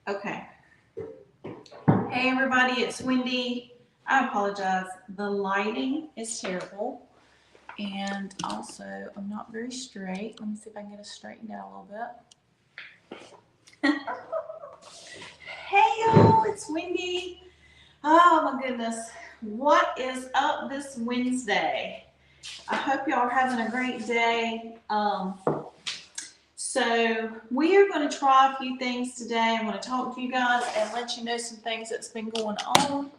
Okay. Hey everybody, it's Wendy. I apologize. The lighting is terrible. And also, I'm not very straight. Let me see if I can get it straightened out a little bit. Hey y'all, it's Wendy. Oh my goodness. What is up this Wednesday? I hope y'all are having a great day. So we are going to try a few things today. I'm going to talk to you guys and let you know some things that's been going on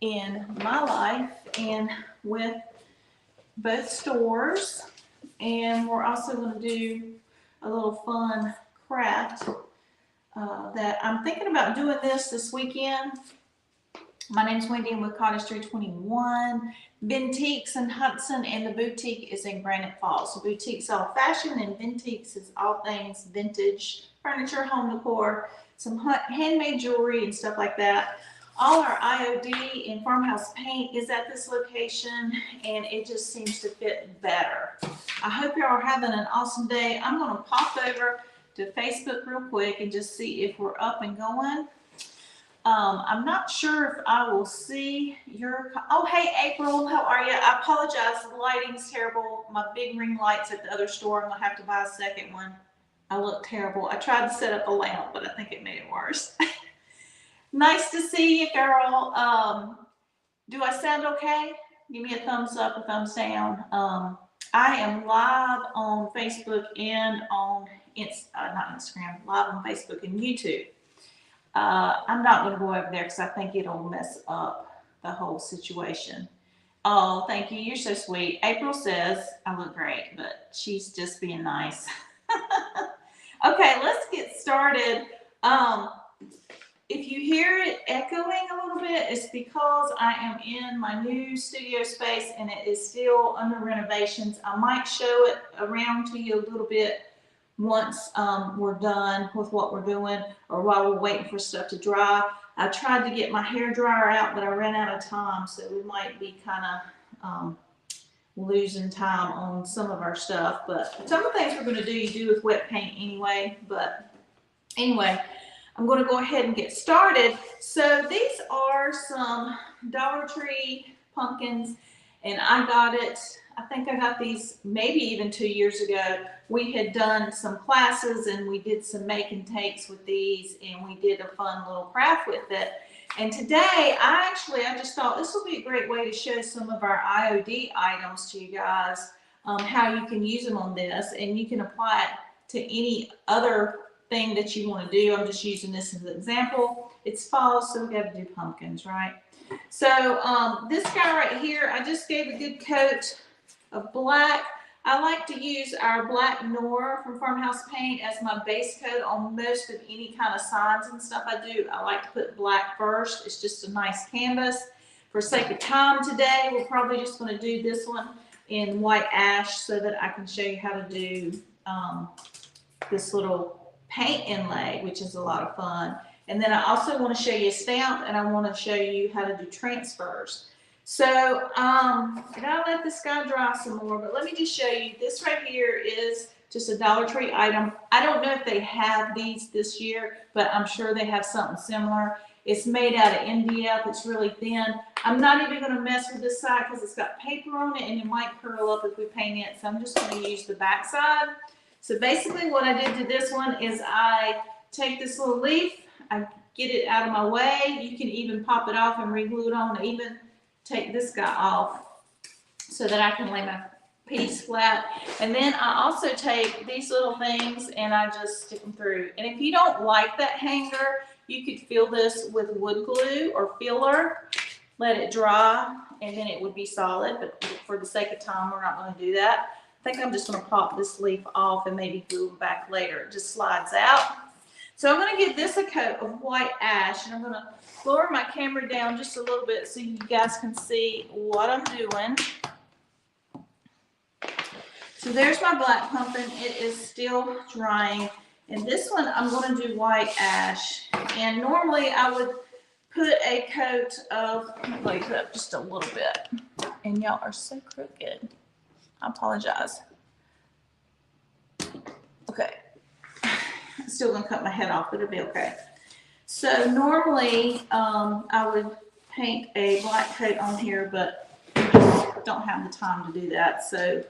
in my life and with both stores. And we're also going to do a little fun craft that I'm thinking about doing this weekend. My name's Wendy. I'm with Cottage 321, Vintiques in Hudson, and the boutique is in Granite Falls. So boutique's all fashion, and Vintiques is all things vintage furniture, home decor, some handmade jewelry and stuff like that. All our IOD and Farmhouse Paint is at this location, and it just seems to fit better. I hope y'all are having an awesome day. I'm going to pop over to Facebook real quick and just see if we're up and going. I'm not sure if I will see your, oh, hey, April, how are you? I apologize, the lighting's terrible. My big ring light's at the other store. I'm gonna have to buy a second one. I look terrible. I tried to set up a lamp, but I think it made it worse. Nice to see you, girl. Do I sound okay? Give me a thumbs up, a thumbs down. I am live on Facebook and on, not Instagram, live on Facebook and YouTube. I'm not going to go over there because I think it'll mess up the whole situation. Oh, thank you. You're so sweet. April says I look great, but she's just being nice. Okay, let's get started. If you hear it echoing a little bit, it's because I am in my new studio space and it is still under renovations. I might show it around to you a little bit once we're done with what we're doing or while we're waiting for stuff to dry. I tried to get my hair dryer out, but I ran out of time, so we might be kind of losing time on some of our stuff. But some of the things we're going to do, you do with wet paint anyway. But anyway, I'm going to go ahead and get started. So these are some Dollar Tree pumpkins, and I think I got these maybe even 2 years ago. We had done some classes and we did some make and takes with these, and we did a fun little craft with it. And today, I just thought this will be a great way to show some of our IOD items to you guys, how you can use them on this, and you can apply it to any other thing that you want to do. I'm just using this as an example. It's fall, so we got to do pumpkins, right? So this guy right here, I just gave a good coat of black. I like to use our black Nora from Farmhouse Paint as my base coat on most of any kind of signs and stuff I do. I like to put black first. It's just a nice canvas. For sake of time today, we're probably just going to do this one in white ash so that I can show you how to do this little paint inlay, which is a lot of fun. And then I also want to show you a stamp, and I want to show you how to do transfers. So I gotta let this guy dry some more, but let me just show you. This right here is just a Dollar Tree item. I don't know if they have these this year, but I'm sure they have something similar. It's made out of MDF. It's really thin. I'm not even going to mess with this side because it's got paper on it and it might curl up if we paint it. So I'm just going to use the back side. So basically what I did to this one is I take this little leaf, I get it out of my way. You can even pop it off and re-glue it on. I even take this guy off so that I can lay my piece flat. And then I also take these little things and I just stick them through. And if you don't like that hanger, you could fill this with wood glue or filler, let it dry, and then it would be solid. But for the sake of time, we're not going to do that. I think I'm just going to pop this leaf off and maybe glue it back later. It just slides out. So I'm going to give this a coat of white ash, and I'm going to lower my camera down just a little bit so you guys can see what I'm doing. So there's my black pumpkin. It is still drying. And this one I'm going to do white ash. And normally I would put a coat of, let me lace it up just a little bit. And y'all are so crooked. I apologize. Okay. I'm still going to cut my head off, but it'll be okay. So normally, I would paint a black coat on here, but I just don't have the time to do that. So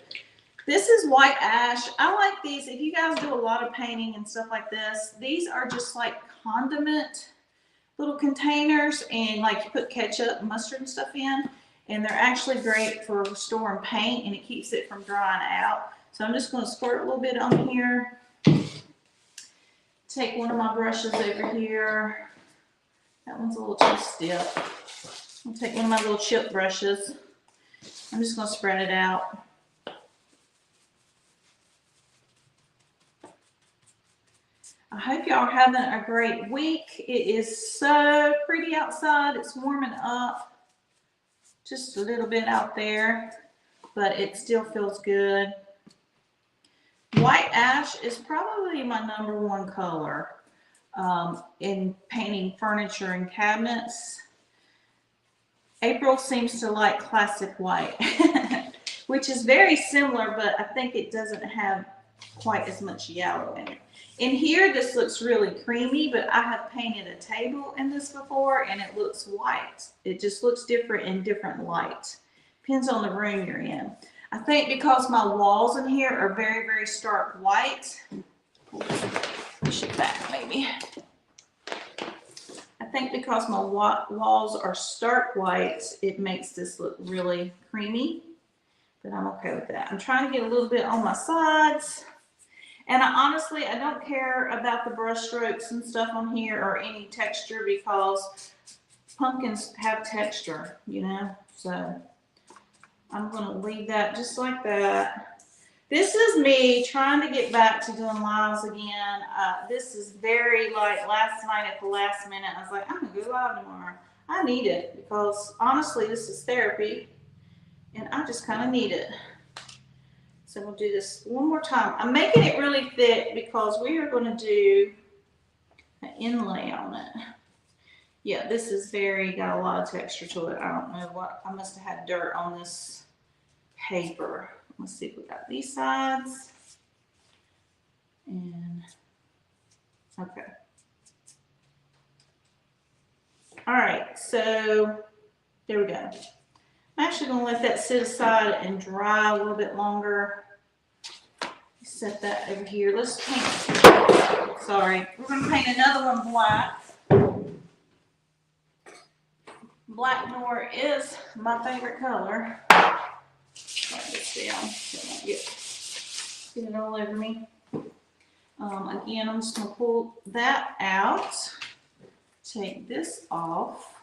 this is white ash. I like these. If you guys do a lot of painting and stuff like this, these are just like condiment little containers, and like you put ketchup, mustard and stuff in, and they're actually great for storing paint, and it keeps it from drying out. So I'm just going to squirt a little bit on here. Take one of my brushes over here. That one's a little too stiff. I'll take one of my little chip brushes. I'm just going to spread it out. I hope y'all are having a great week. It is so pretty outside. It's warming up just a little bit out there, but it still feels good. White ash is probably my #1 color in painting furniture and cabinets. April seems to like classic white, which is very similar, but I think it doesn't have quite as much yellow in it. In here, this looks really creamy, but I have painted a table in this before, and it looks white. It just looks different in different light. Depends on the room you're in. I think because my walls in here are very, very stark white. Push it back, maybe. I think because my walls are stark white, it makes this look really creamy, but I'm okay with that. I'm trying to get a little bit on my sides. And honestly, I don't care about the brush strokes and stuff on here or any texture, because pumpkins have texture, you know? So I'm going to leave that just like that. This is me trying to get back to doing lives again. This is very like last night at the last minute. I was like, I'm going to go live tomorrow. I need it because honestly, this is therapy and I just kind of need it. So we'll do this one more time. I'm making it really thick because we are going to do an inlay on it. Yeah, this is got a lot of texture to it. I don't know what, I must have had dirt on this paper. Let's see if we got these sides. And, okay. All right, so there we go. I'm actually going to let that sit aside and dry a little bit longer. Set that over here. Let's paint. Sorry. We're going to paint another one black. Black Noir is my favorite color. Write this down. Get it all over me. Again, I'm just going to pull that out. Take this off.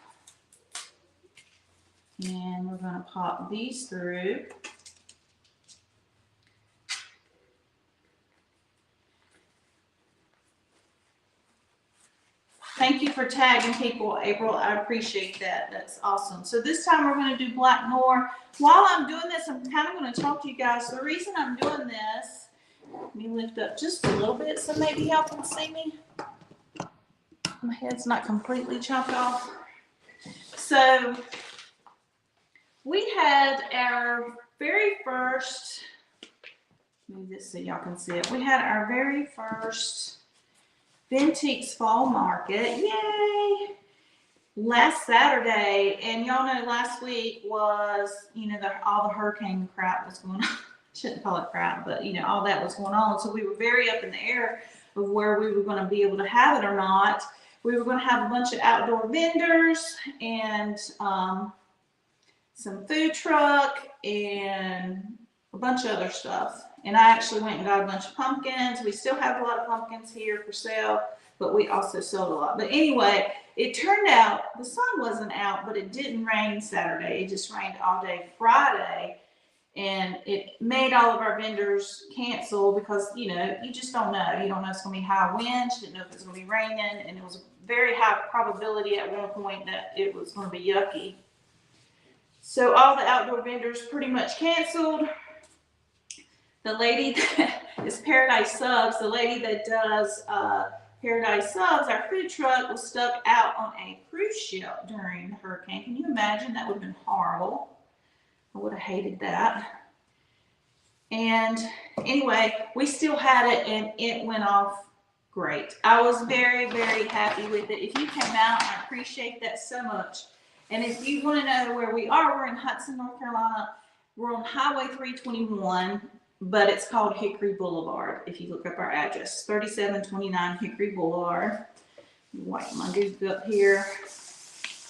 And we're going to pop these through. Thank you for tagging people, April. I appreciate that. That's awesome. So this time we're going to do Black Noir. While I'm doing this, I'm kind of going to talk to you guys. The reason I'm doing this, let me lift up just a little bit so maybe y'all can see me. My head's not completely chopped off. So we had our very first, move this so y'all can see it. We had our very first Vintiques Fall Market, yay, last Saturday. And y'all know last week was, you know, all the hurricane crap was going on. I shouldn't call it crap, but you know, all that was going on. So we were very up in the air of where we were going to be able to have it or not. We were going to have a bunch of outdoor vendors and some food truck and a bunch of other stuff. And I actually went and got a bunch of pumpkins. We still have a lot of pumpkins here for sale, but we also sold a lot. But anyway, it turned out the sun wasn't out, but it didn't rain Saturday. It just rained all day Friday. And it made all of our vendors cancel because, you know, you just don't know. You don't know if it's going to be high winds. You didn't know if it was going to be raining. And it was a very high probability at one point that it was going to be yucky. So all the outdoor vendors pretty much canceled. The lady that is Paradise Subs, the lady that does Paradise Subs, our food truck was stuck out on a cruise ship during the hurricane. Can you imagine? That would have been horrible. I would have hated that. And anyway, we still had it and it went off great. I was very, very happy with it. If you came out, I appreciate that so much. And if you want to know where we are, we're in Hudson, North Carolina. We're on Highway 321, but it's called Hickory Boulevard. If you look up our address, 3729 Hickory Boulevard. Wipe my goose up here.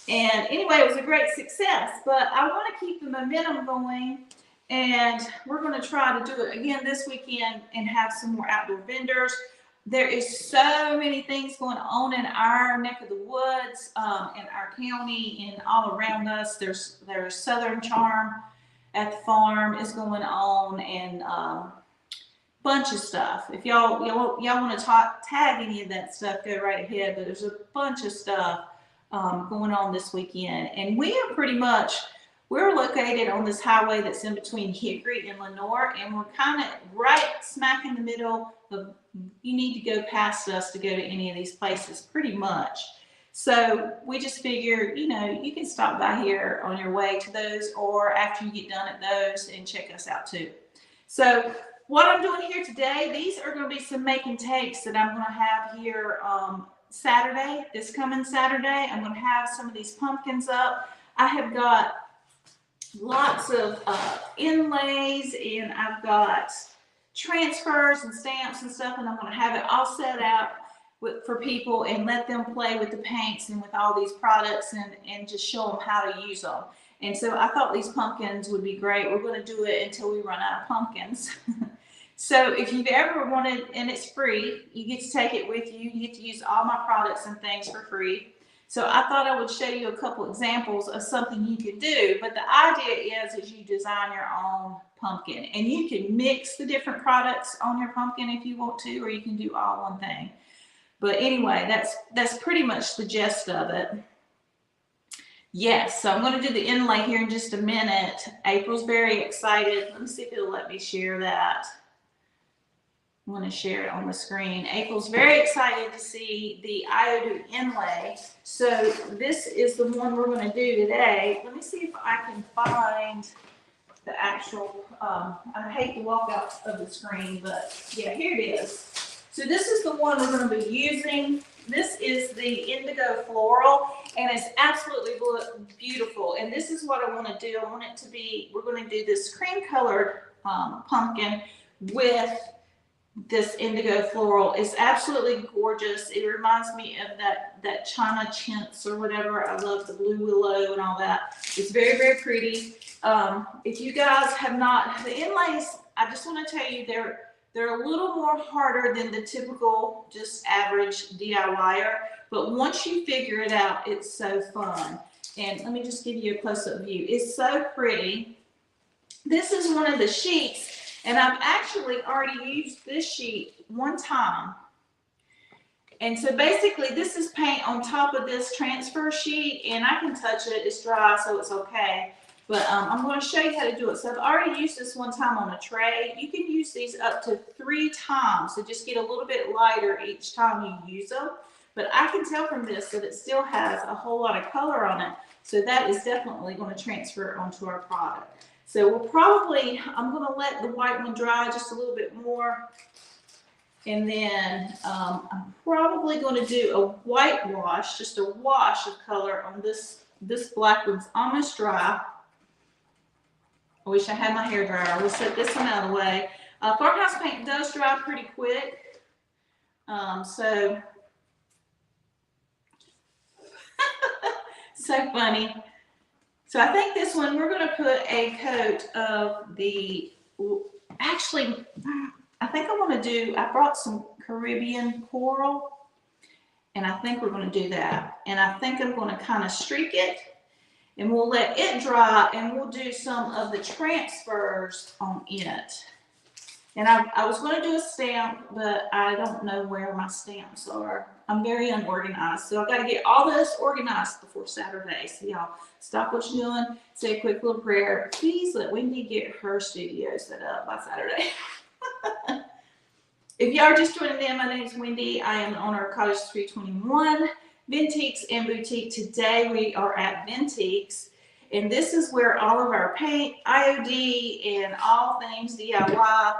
And anyway, it was a great success, but I want to keep the momentum going, and we're going to try to do it again this weekend and have some more outdoor vendors. There is so many things going on in our neck of the woods, in our county, and all around us. There's Southern Charm at the farm is going on, and bunch of stuff. If y'all want to tag any of that stuff, go right ahead. But there's a bunch of stuff going on this weekend, and we're located on this highway that's in between Hickory and Lenore, and we're kind of right smack in the middle of, you need to go past us to go to any of these places pretty much. So we just figure, you know, you can stop by here on your way to those, or after you get done at those, and check us out too. So what I'm doing here today, these are going to be some make and takes that I'm going to have here Saturday, this coming Saturday. I'm going to have some of these pumpkins up. I have got lots of inlays, and I've got transfers and stamps and stuff, and I'm going to have it all set out for people and let them play with the paints and with all these products, and just show them how to use them. And so I thought these pumpkins would be great. We're going to do it until we run out of pumpkins. So if you've ever wanted, and it's free, you get to take it with you. You get to use all my products and things for free. So I thought I would show you a couple examples of something you can do. But the idea is you design your own pumpkin, and you can mix the different products on your pumpkin if you want to, or you can do all one thing. But anyway, that's pretty much the gist of it. Yes, so I'm going to do the inlay here in just a minute. April's very excited. Let me see if it'll let me share that. I'm going to share it on the screen. April's very excited to see the IOD inlay. So this is the one we're going to do today. Let me see if I can find the actual, I hate to walk out of the screen, but yeah, here it is. So this is the one we're going to be using. This is the Indigo Floral, and it's absolutely beautiful. And this is what I want to do. I want it to be, we're going to do this cream colored pumpkin with this Indigo Floral. Is absolutely gorgeous. It reminds me of that China chintz or whatever. I love the blue willow and all that. It's very, very pretty. If you guys have not, the inlays, I just want to tell you, they're a little more harder than the typical just average DIYer, but once you figure it out, it's so fun. And let me just give you a close-up view. It's so pretty. This is one of the sheets, and I've actually already used this sheet one time. And so basically this is paint on top of this transfer sheet, and I can touch it. It's dry, so it's okay. But I'm going to show you how to do it. So I've already used this one time on a tray. You can use these up to 3 times. So just get a little bit lighter each time you use them. But I can tell from this that it still has a whole lot of color on it. So that is definitely going to transfer onto our product. So we'll probably, I'm going to let the white one dry just a little bit more. And then I'm probably going to do a whitewash, just a wash of color on this. This black one's almost dry. I wish I had my hair dryer. We'll set this one out of the way. Farmhouse Paint does dry pretty quick. So funny. So I think this one, we're going to put a coat of the, actually, I think I want to do, I brought some Caribbean coral, and I think we're going to do that. And I think I'm going to kind of streak it, and we'll let it dry, and we'll do some of the transfers on it. And I was going to do a stamp, but I don't know where my stamps are. I'm very unorganized, so I've got to get all this organized before Saturday. So y'all, stop what you're doing, say a quick little prayer. Please let Wendy get her studio set up by Saturday. If y'all are just joining in, my name is Wendy. I am the owner of Cottage 321. Vintiques and Boutique. Today we are at Vintiques, and this is where all of our paint, IOD, and all things DIY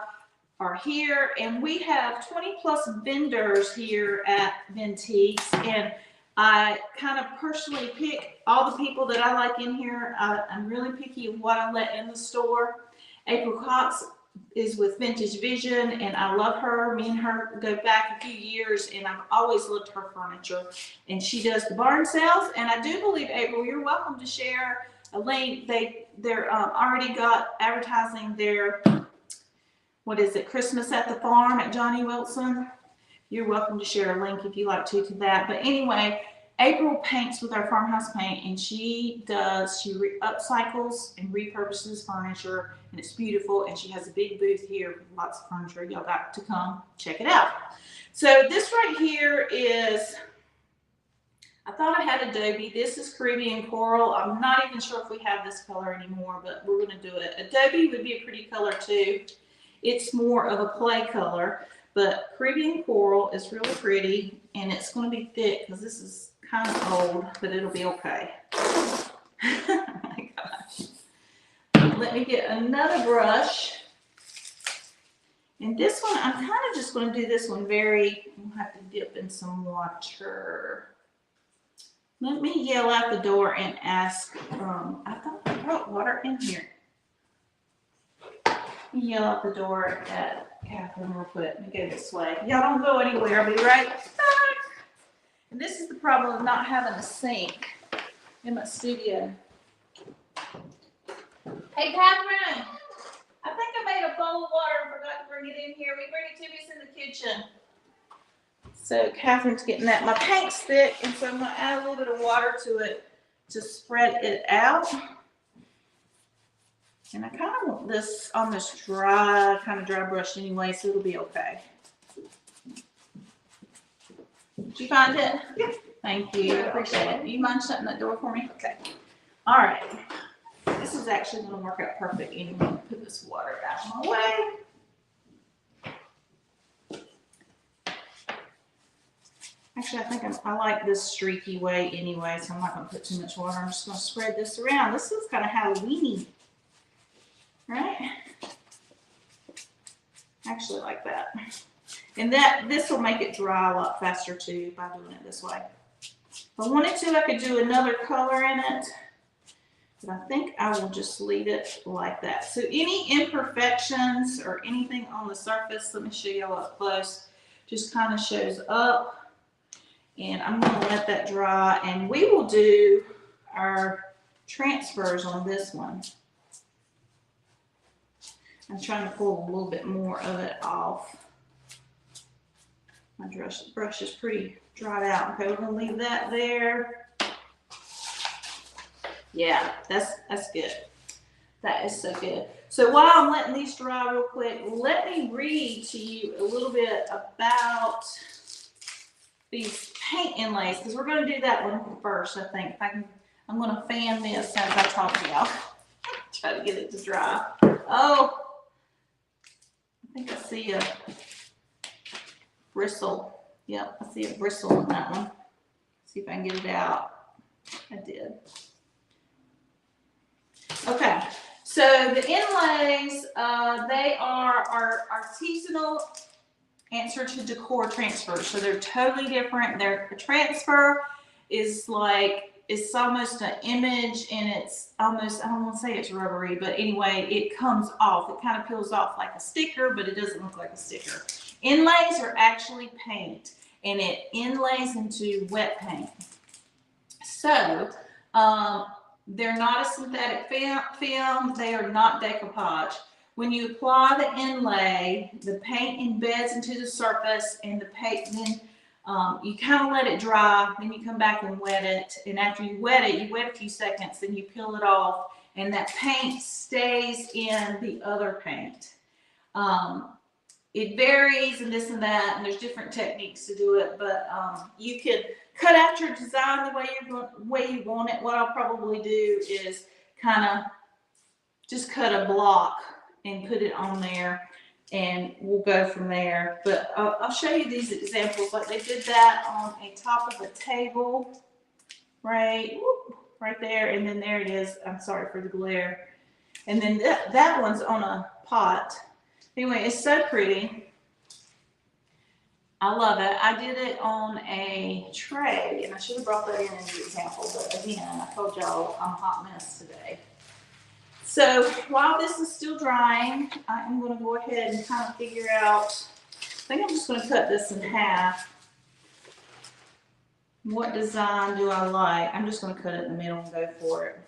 are here, and we have 20 plus vendors here at Venteeks, and I kind of personally pick all the people that I like in here. I'm really picky of what I let in the store. April Cox is with Vintage Vision, and I love her. Me and her go back a few years, and I've always loved her furniture. And she does the barn sales, and I do believe, April, you're welcome to share a link. They're already got advertising their, what is it, Christmas at the Farm at Johnny Wilson. You're welcome to share a link if you like to that. But anyway, April paints with our Farmhouse Paint, and she upcycles and repurposes furniture, and it's beautiful. And she has a big booth here with lots of furniture. Y'all got to come check it out. So this right here is, I thought I had Adobe. This is Caribbean Coral. I'm not even sure if we have this color anymore, but we're going to do it. Adobe would be a pretty color too. It's more of a play color, but Caribbean Coral is really pretty, and it's going to be thick because this is kind of old, but it'll be okay. Oh my gosh. Let me get another brush. And this one, I'm kind of just going to do this one I'll have to dip in some water. Let me yell out the door and ask, I thought I brought water in here. Yell out the door at Catherine real quick. Let me go this way. Y'all don't go anywhere. I'll be right back. And this is the problem of not having a sink in my studio. Hey, Catherine. I think I made a bowl of water and forgot to bring it in here. We bring it to me, it's in the kitchen. So Catherine's getting that. My paint's thick, and so I'm going to add a little bit of water to it to spread it out. And I kind of want this on this dry brush anyway, so it'll be okay. Did you find it? Yeah. Thank you. I appreciate it. Do you mind shutting that door for me? Okay. All right. This is actually going to work out perfect anyway. Put this water out of my way. Actually, I think I like this streaky way anyway, so I'm not going to put too much water. I'm just going to spread this around. This is kind of Halloween-y. Right? Actually like that. And this will make it dry a lot faster too by doing it this way. If I wanted to, I could do another color in it, but I think I will just leave it like that. So any imperfections or anything on the surface, let me show y'all up close, just kind of shows up. And I'm going to let that dry, and we will do our transfers on this one. I'm trying to pull a little bit more of it off. My brush is pretty dried out. Okay, we're gonna leave that there. Yeah, that's good. That is so good. So while I'm letting these dry real quick, let me read to you a little bit about these paint inlays, because we're gonna do that one first, I think. I'm gonna fan this as I talk to y'all. Try to get it to dry. Oh. I think I see a bristle. Yep, I see a bristle in that one. See if I can get it out. I did. Okay, so the inlays, they are our artisanal answer to decor transfers. So they're totally different. Their transfer is it's almost an image, and it's almost, I don't want to say it's rubbery, but anyway, it comes off. It kind of peels off like a sticker, but it doesn't look like a sticker. Inlays are actually paint, and it inlays into wet paint. So they're not a synthetic film. They are not decoupage. When you apply the inlay, the paint embeds into the surface, and the paint then you kind of let it dry, then you come back and wet it. And after you wet it a few seconds, then you peel it off, and that paint stays in the other paint. It varies and this and that, and there's different techniques to do it, but you can cut out your design the way you want it. What I'll probably do is kind of just cut a block and put it on there, and we'll go from there. But I'll show you these examples. Like they did that on a top of a table, right there, and then there it is. I'm sorry for the glare. And then that one's on a pot. Anyway, it's so pretty. I love it. I did it on a tray, and I should have brought that in as an example, but again, I told y'all I'm a hot mess today. So while this is still drying, I am going to go ahead and kind of figure out, I think I'm just going to cut this in half. What design do I like? I'm just going to cut it in the middle and go for it.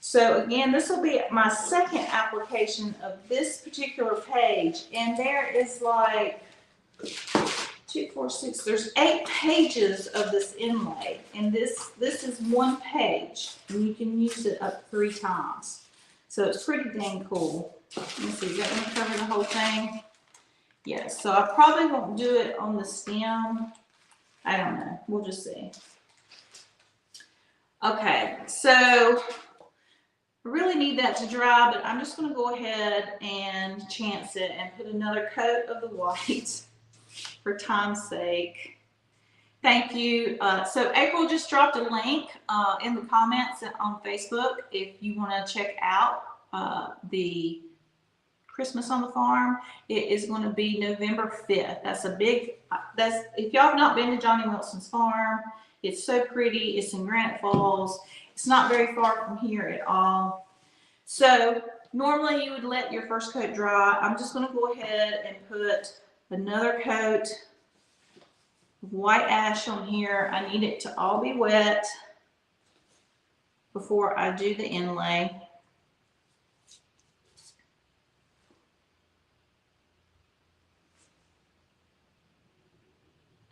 So again, this will be my second application of this particular page, and there is like 2, 4, 6, there's 8 pages of this inlay, and this is one page, and you can use it up 3 times. So it's pretty dang cool. Let me see, is that going to cover the whole thing? Yes, so I probably won't do it on the stem. I don't know, we'll just see. Okay, so I really need that to dry, but I'm just going to go ahead and chance it and put another coat of the white for time's sake. Thank you. So April just dropped a link in the comments on Facebook if you want to check out the Christmas on the Farm. It is going to be November 5th. That's a big, if y'all have not been to Johnny Wilson's farm, it's so pretty. It's in Granite Falls. It's not very far from here at all. So normally you would let your first coat dry. I'm just going to go ahead and put another coat of white ash on here. I need it to all be wet before I do the inlay.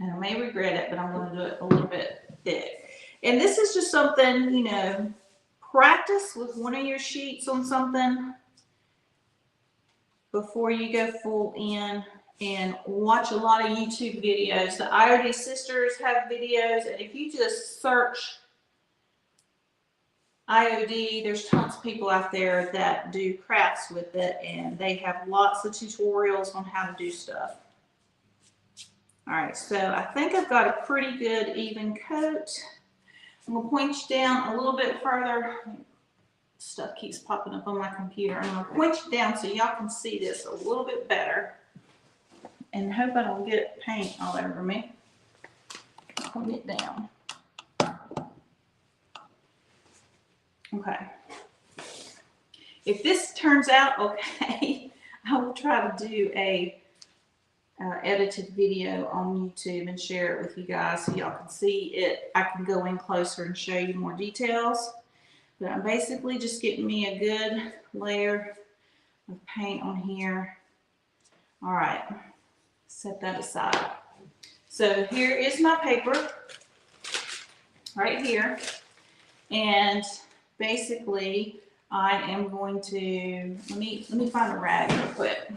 And I may regret it, but I'm going to do it a little bit thick. And this is just something, you know, practice with one of your sheets on something before you go full in, and watch a lot of YouTube videos. The IOD sisters have videos, and if you just search IOD, there's tons of people out there that do crafts with it, and they have lots of tutorials on how to do stuff. All right, so I think I've got a pretty good even coat. I'm gonna point you down a little bit further. Stuff keeps popping up on my computer. I'm gonna point you down so y'all can see this a little bit better. And hope I don't get paint all over me. Point it down. Okay. If this turns out okay, I will try to do a edited video on YouTube and share it with you guys so y'all can see it. I can go in closer and show you more details. But I'm basically just getting me a good layer of paint on here. All right. Set that aside. So here is my paper right here, and basically I am going to let me find a rag real quick.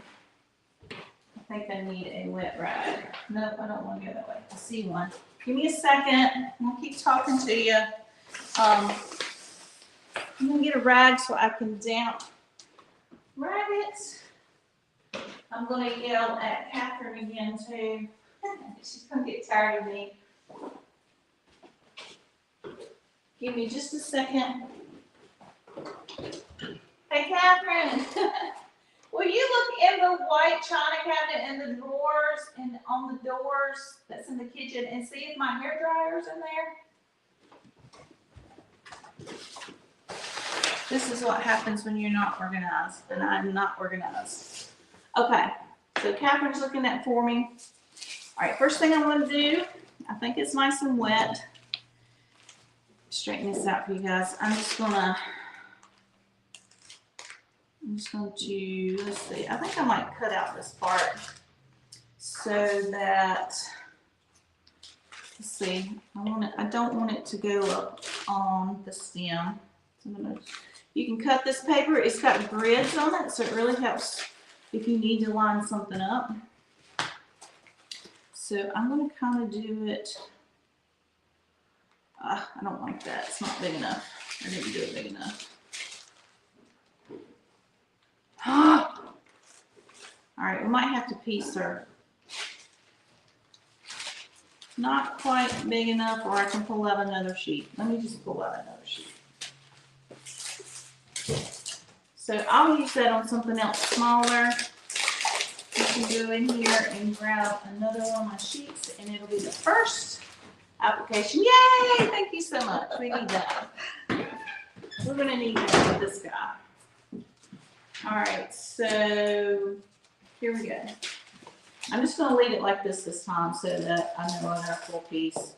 I think I need a wet rag. Nope, I don't want to go that way. I see one. Give me a second. I'm gonna keep talking to you. I'm gonna get a rag so I can damp rag it. I'm going to yell at Catherine again, too. She's going to get tired of me. Give me just a second. Hey, Catherine. Will you look in the white china cabinet and the drawers and on the doors that's in the kitchen and see if my hair dryer's in there? This is what happens when you're not organized, and I'm not organized. Okay, so Catherine's looking at for me. All right, first thing I'm going to do, I think it's nice and wet. Straighten this out for you guys. I'm just going to, let's see, I think I might cut out this part so that, let's see, I don't want it to go up on the stem. So I'm gonna, you can cut this paper. It's got grids on it, so it really helps if you need to line something up. So I'm going to kind of do it. I don't like that. It's not big enough. I didn't do it big enough. All right, we might have to piece her. Not quite big enough, or I can pull out another sheet. Let me just pull out another sheet. So I'll use that on something else smaller. to go in here and grab another one of my sheets, and it'll be the first application. Yay! Thank you so much. We need that. We're gonna need that with this guy. All right, so here we go. I'm just gonna leave it like this time so that I know I got a full piece.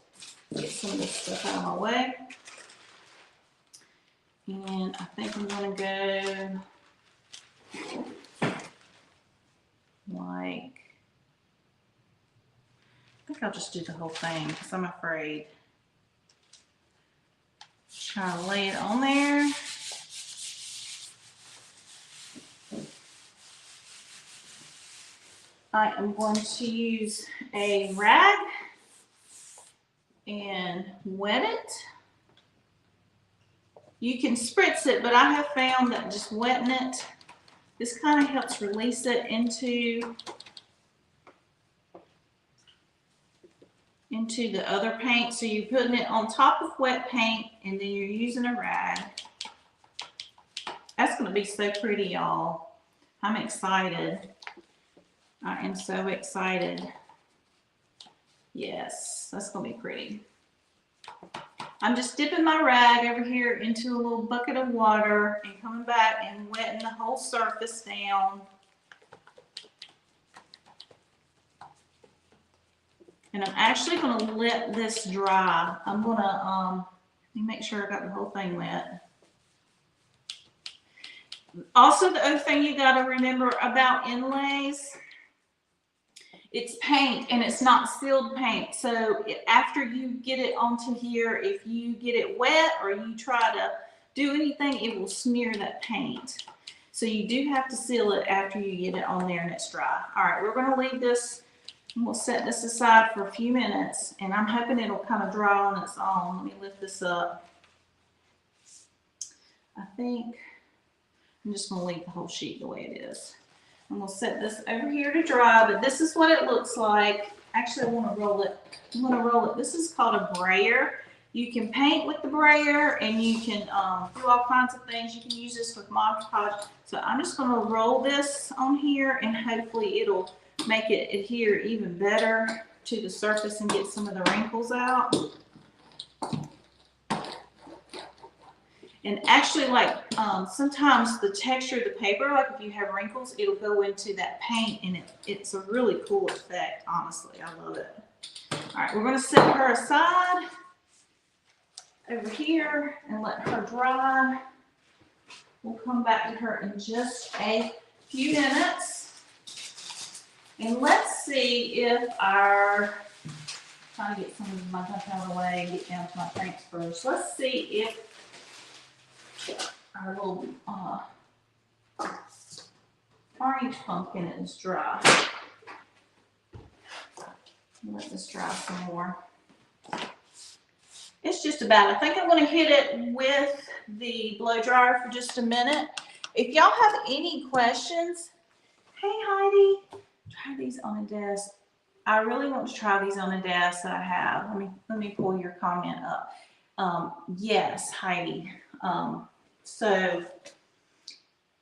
Get some of this stuff out of my way. And I think I'm gonna go like, I think I'll just do the whole thing because I'm afraid. Try to lay it on there. I am going to use a rag and wet it. You can spritz it, but I have found that just wetting it, this kind of helps release it into the other paint. So you're putting it on top of wet paint and then you're using a rag. That's going to be so pretty, y'all. I'm excited. I am so excited. Yes, that's going to be pretty. I'm just dipping my rag over here into a little bucket of water and coming back and wetting the whole surface down. And I'm actually going to let this dry. I'm going to let me make sure I got the whole thing wet. Also, the other thing you got to remember about inlays, it's paint and it's not sealed paint. So after you get it onto here, if you get it wet or you try to do anything, it will smear that paint. So you do have to seal it after you get it on there and it's dry. All right, we're going to leave this. We'll set this aside for a few minutes, and I'm hoping it'll kind of dry on its own. Let me lift this up. I think I'm just going to leave the whole sheet the way it is. And we'll set this over here to dry, but this is what it looks like. Actually, I want to roll it. I'm going to roll it. This is called a brayer. You can paint with the brayer, and you can do all kinds of things. You can use this with Mod Podge. So I'm just going to roll this on here, and hopefully it'll make it adhere even better to the surface and get some of the wrinkles out. And actually, like sometimes the texture of the paper, like if you have wrinkles, it'll go into that paint, and it's a really cool effect. Honestly, I love it. All right, we're going to set her aside over here and let her dry. We'll come back to her in just a few minutes. And let's see if our, trying to get some of my stuff out of the way and get down to my transfers. Let's see if our little orange pumpkin is dry. Let this dry some more. It's just about, I think I'm going to hit it with the blow dryer for just a minute. If y'all have any questions, hey Heidi, try these on a desk. I really want to try these on a desk that I have. Let me pull your comment up. Yes, Heidi. So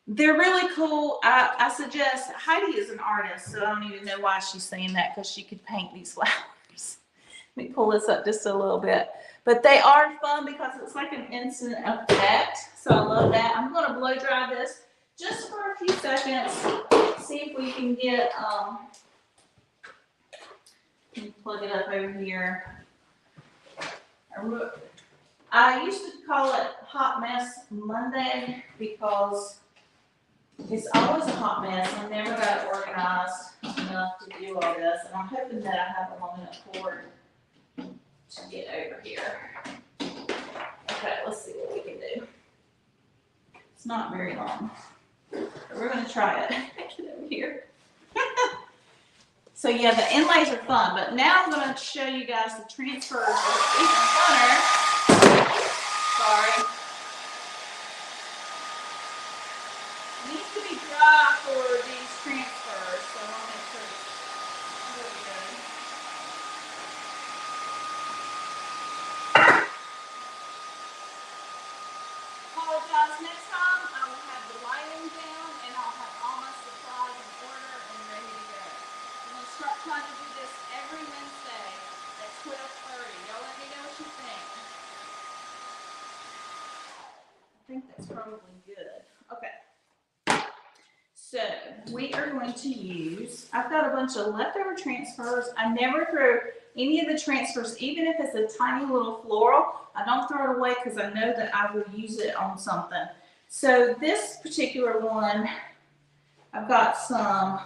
they're really cool. I suggest, Heidi is an artist, so I don't even know why she's saying that, because she could paint these flowers. Let me pull this up just a little bit. But they are fun because it's like an instant effect. So I love that. I'm going to blow dry this just for a few seconds. See if we can get, let me plug it up over here. I used to call it Hot Mess Monday because it's always a hot mess. I never got it organized enough to do all this. And I'm hoping that I have a long enough cord to get over here. Okay, let's see what we can do. It's not very long. But we're going to try it. Get over here. So yeah, the inlays are fun, but now I'm going to show you guys the transfers. It's even funner. Sorry. It needs to be dry for these transfers, so I'll make sure it's really good. Apologize, next time I will have the lighting down and I'll have all my supplies in order and ready to go. Y'all let me know what you think. I think that's probably good. Okay. So we are going to use, I've got a bunch of leftover transfers. I never throw any of the transfers, even if it's a tiny little floral, I don't throw it away because I know that I will use it on something. So this particular one, I've got some,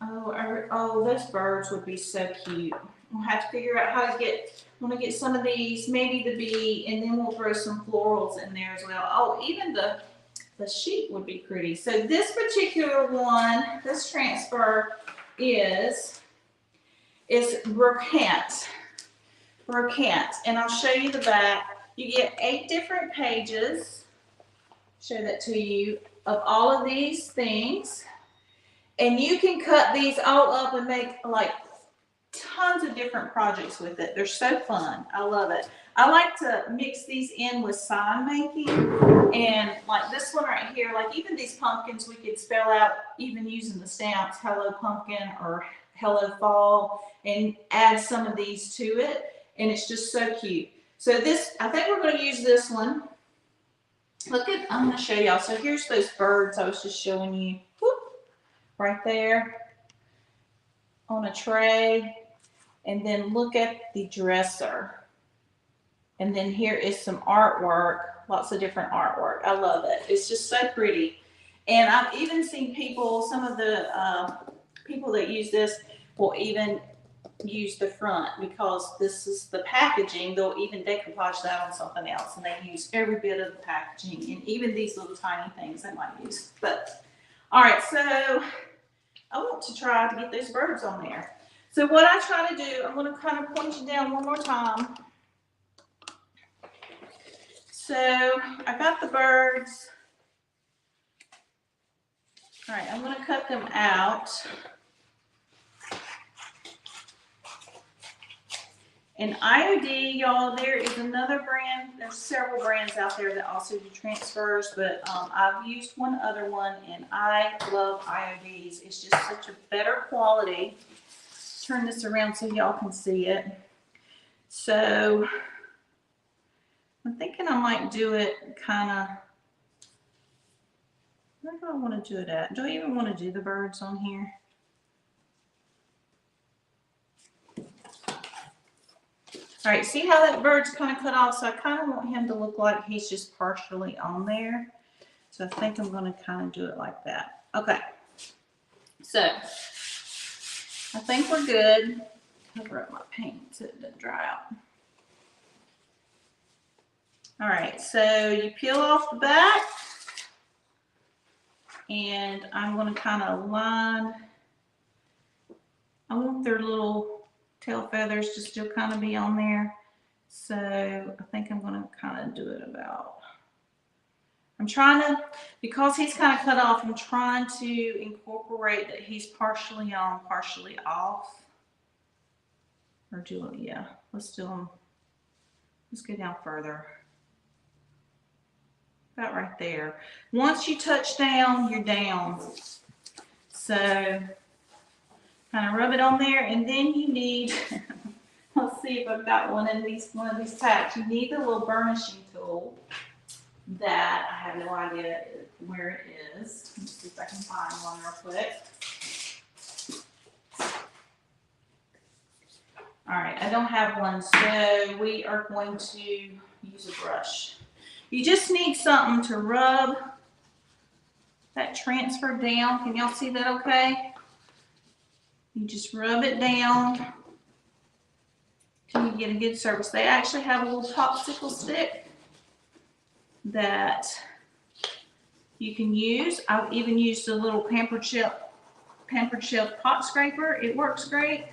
oh, those birds would be so cute. We'll have to figure out how to get, I'm gonna get some of these, maybe the bee, and then we'll throw some florals in there as well. Oh, even the sheep would be pretty. So this particular one, this transfer is Rokon. And I'll show you the back. You get 8 different pages. Show that to you of all of these things. And you can cut these all up and make like tons of different projects with it. They're so fun. I love it. I like to mix these in with sign making, and like this one right here, like even these pumpkins, we could spell out even using the stamps, hello pumpkin or hello fall, and add some of these to it, and it's just so cute. So this, I think we're going to use this one. Look at, I'm going to show y'all. So here's those birds I was just showing you. Whoop, right there on a tray. And then look at the dresser. And then here is some artwork, lots of different artwork. I love it. It's just so pretty. And I've even seen people, some of the people that use this will even use the front because this is the packaging. They'll even decoupage that on something else, and they use every bit of the packaging, and even these little tiny things they might use. But all right, so I want to try to get those birds on there. So what I try to do, I'm going to kind of point you down one more time. So I got the birds. All right, I'm going to cut them out. And IOD, y'all, there is another brand. There's several brands out there that also do transfers, but I've used one other one, and I love IODs. It's just such a better quality. Turn this around so y'all can see it. So I'm thinking I might do it kind of, where do I want to do it at? Do I even want to do the birds on here? All right, see how that bird's kind of cut off? So I kind of want him to look like he's just partially on there. So I think I'm going to kind of do it like that. Okay. So I think we're good. Cover up my paint so it doesn't dry out. All right, so you peel off the back, and I'm going to kind of line. I want their little tail feathers to still kind of be on there. So I think I'm going to kind of do it about, I'm trying to, because he's kind of cut off, I'm trying to incorporate that he's partially on, partially off. Or do it, yeah, let's do them, let's go down further. About right there. Once you touch down, you're down. So kind of rub it on there, and then you need, let's see if I've got one of these packs. You need the little burnishing tool that I have no idea where it is. Let's see if I can find one real quick. All right, I don't have one, so we are going to use a brush. You just need something to rub that transfer down. Can y'all see that okay? You just rub it down till you get a good surface. They actually have a little popsicle stick that you can use. I've even used a little pampered shelf pot scraper. It works great.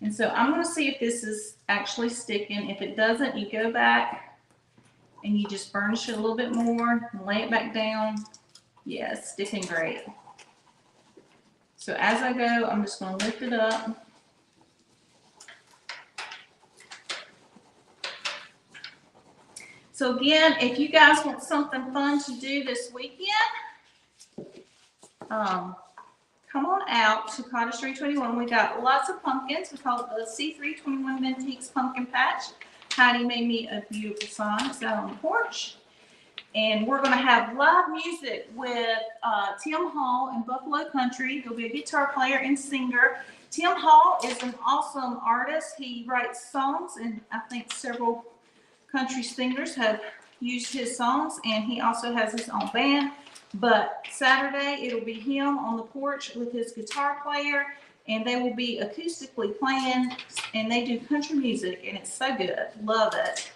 And so I'm going to see if this is actually sticking. If it doesn't, you go back and you just burnish it a little bit more and lay it back down. Yeah, it's sticking great. So as I go, I'm just going to lift it up. So again, if you guys want something fun to do this weekend, come on out to Cottage 321. We got lots of pumpkins. We call it the C321 Mintiques Pumpkin Patch. Heidi made me a beautiful sign. It's out on the porch. And we're going to have live music with Tim Hall in Buffalo Country. He'll be a guitar player and singer. Tim Hall is an awesome artist. He writes songs, and I think several country singers have used his songs, and he also has his own band. But Saturday, it'll be him on the porch with his guitar player, and they will be acoustically playing, and they do country music, and it's so good. Love it.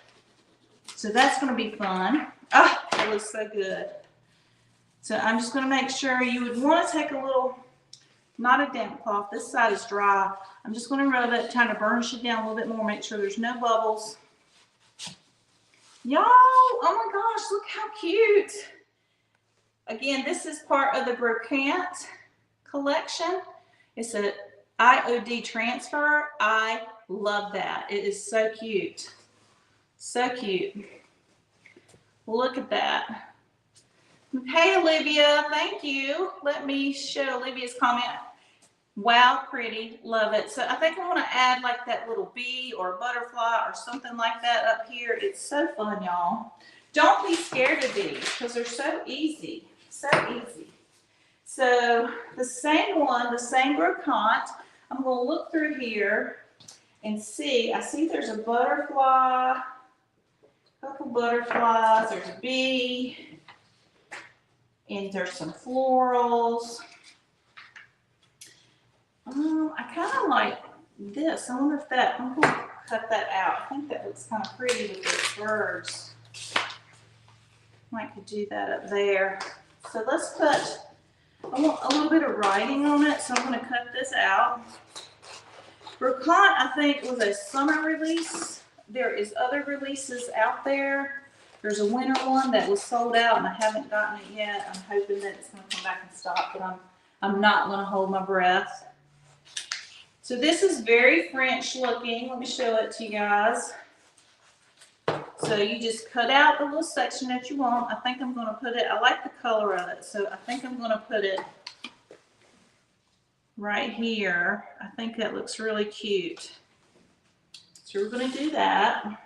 So that's going to be fun. Oh, it looks so good. So I'm just going to make sure you would want to take a little, not a damp cloth. This side is dry. I'm just going to rub it, kind of burnish it down a little bit more, make sure there's no bubbles. Y'all, oh my gosh, look how cute. Again, this is part of the Rokon collection. It's an IOD transfer. I love that. It is so cute. So cute. Look at that. Hey, Olivia, thank you. Let me show Olivia's comment. Wow, pretty. Love it. So I think I want to add like that little bee or butterfly or something like that up here. It's so fun, y'all. Don't be scared of these because they're so easy. So easy. So the same one, the same Rokon. I'm going to look through here and see. I see there's a butterfly, a couple butterflies. There's a bee, and there's some florals. I kind of like this. I wonder if that, I'm going to cut that out. I think that looks kind of pretty with those birds. Might could do that up there. So let's put, I want a little bit of writing on it, so I'm going to cut this out. Rokon, I think, was a summer release. There is other releases out there. There's a winter one that was sold out, and I haven't gotten it yet. I'm hoping that it's going to come back in stock, but I'm not going to hold my breath. So this is very French looking. Let me show it to you guys. So you just cut out the little section that you want. I think I'm going to put it, I like the color of it, so I think I'm going to put it right here. I think that looks really cute. So we're going to do that.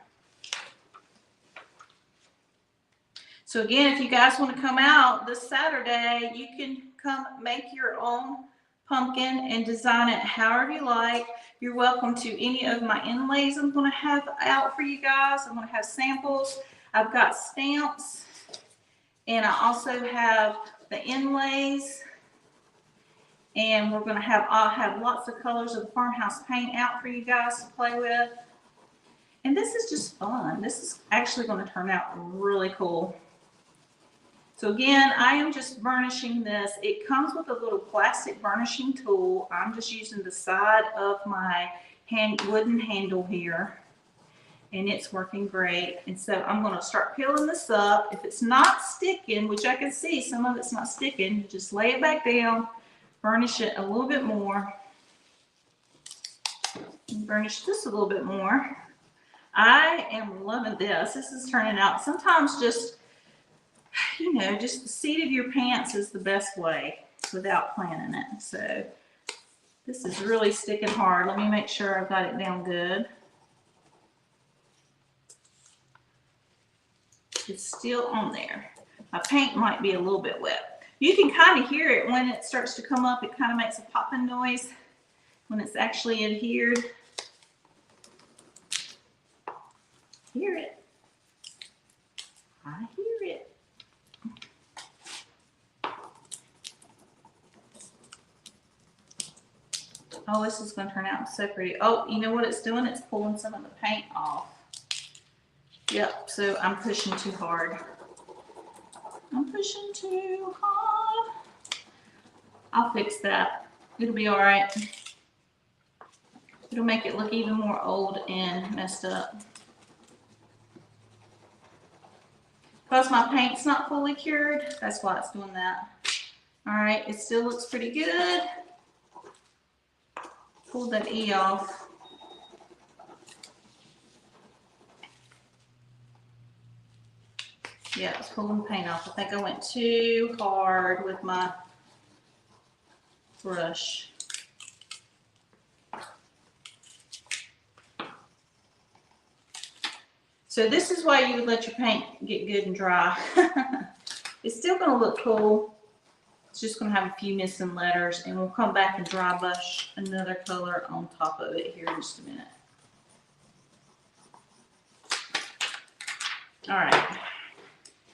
So again, if you guys want to come out this Saturday, you can come make your own pumpkin and design it however you like. You're welcome to any of my inlays I'm going to have out for you guys. I'm going to have samples. I've got stamps, and I also have the inlays, and we're going to have, I'll have lots of colors of the Farmhouse Paint out for you guys to play with. And this is just fun. This is actually going to turn out really cool. So again, I am just burnishing this. It comes with a little plastic burnishing tool. I'm just using the side of my wooden handle here, and it's working great. And so I'm going to start peeling this up. If it's not sticking, which I can see some of it's not sticking, just lay it back down, burnish it a little bit more, and burnish this a little bit more. I am loving this. This is turning out. Sometimes just, you know, just the seat of your pants is the best way without planning it. So this is really sticking hard. Let me make sure I've got it down good. It's still on there. My paint might be a little bit wet. You can kind of hear it when it starts to come up. It kind of makes a popping noise when it's actually adhered. Hear it. I hear it. Oh, this is going to turn out so pretty. Oh, you know what it's doing? It's pulling some of the paint off. Yep, so I'm pushing too hard. I'm pushing too hard. I'll fix that. It'll be all right. It'll make it look even more old and messed up. Because my paint's not fully cured, that's why it's doing that. All right, it still looks pretty good. Pull that E off. Yeah, it's pulling the paint off. I think I went too hard with my brush. So this is why you would let your paint get good and dry. It's still going to look cool. It's just going to have a few missing letters, and we'll come back and dry brush another color on top of it here in just a minute. All right.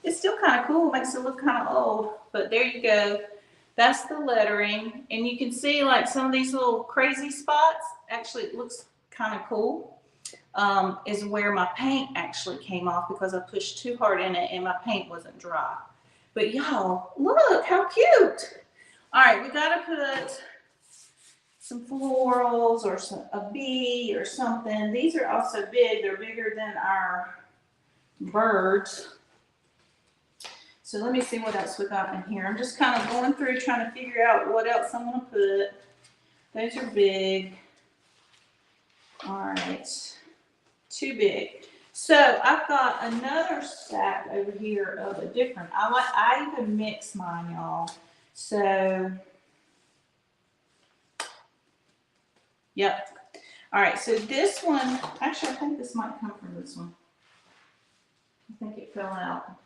It's still kind of cool. It makes it look kind of old, but there you go. That's the lettering, and you can see like some of these little crazy spots. Actually, it looks kind of cool. Is where my paint actually came off because I pushed too hard in it and my paint wasn't dry. But y'all, look how cute. All right, we gotta put some florals or a bee or something. These are also big. They're bigger than our birds. So let me see what else we got in here. I'm just kind of going through trying to figure out what else I'm gonna put. Those are big. All right. Too big. So I've got another stack over here of a different. I even mix mine, y'all. So, yep. All right. So this one, actually, I think this might come from this one. I think it fell out.